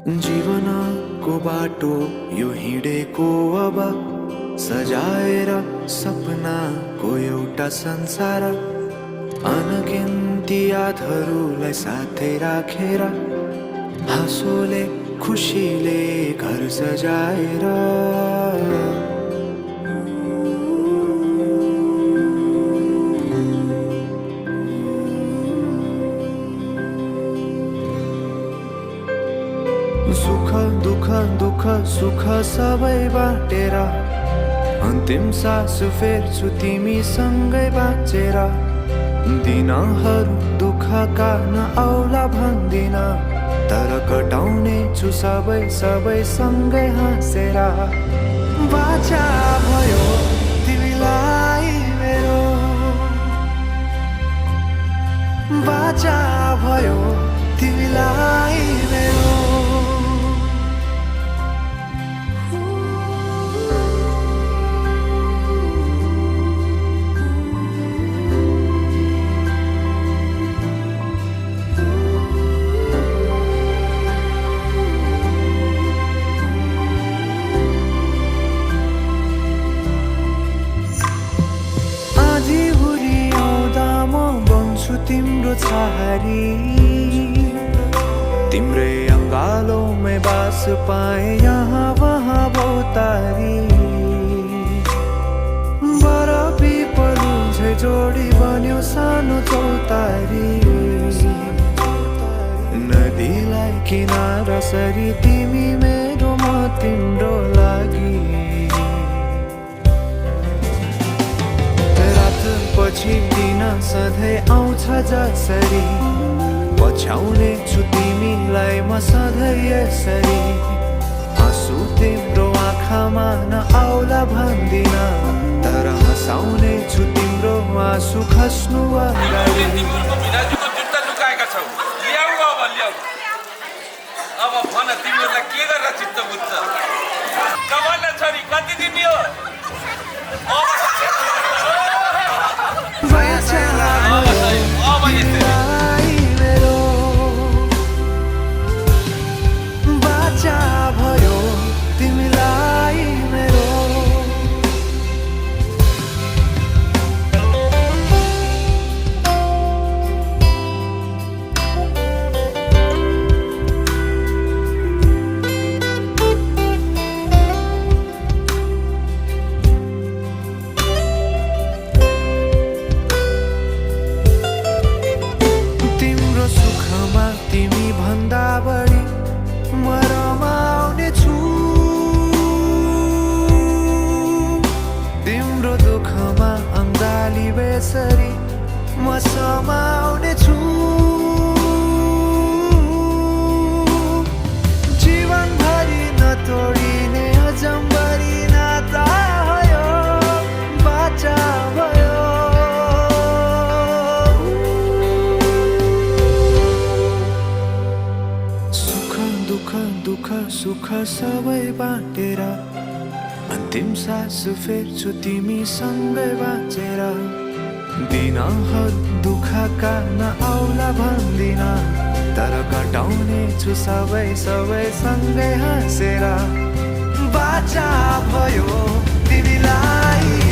जीवनको बाटो यो हिँडेको अब सजाएर सपनाको एउटा संसार अनगिन्ती यादहरूलाई साथै राखेर हाँसोले खुसीले घर सजाएर सुख दुःख दुःख सुख सबै बाटेर अन्तिम सास फेर्छु तिमीसँगै बाँचेर दिनहरू दुःखका नआउला भन्दिन तर कटाउने छु सबै सबै सँगै हाँसेर बाचा भयो तिमीलाई मेरो बाचा भयो तिमीलाई मेरो तिम्रो छहारी तिम्रै अङ्गालोमै बास पाए यहाँ वहाँ भौतारी बर पिपलु झै जोडी बन्यो सानो चौतारी नदीलाई किनारा सरी तिमी मेरो म तिम्रो लागि पछि दिन सधैँ आउँछ जसरी पछ्याउने छु तिमीलाई म सधैँ यसरी आँसु तिम्रो आँखामा नआउला भन्दिन तर हँसाउने छु तिम्रो आँसु खस्नु अगाडि अब भन तिमीहरूलाई के गरेर चित्त बुझ्छ कमान्डर छोरी कति दिन यो बाचा भयो तिमीलाई मेरो तिमी भन्दा बढी म रमाउने छु तिम्रो दुःखमा अङ्गाली बेसरी म समाउने छु जीवनभरि नतोडिने अजम्बरी नाता भयो बाचा भयो दुःख सुख सबै बाटेर अन्तिम सास फेर्छु तिमीसँगै बाँचेर दिनहरू दुःखका नआउला भन्दिन तर कटाउने छु सबै सबै सँगै हाँसेर बाचा भयो तिमीलाई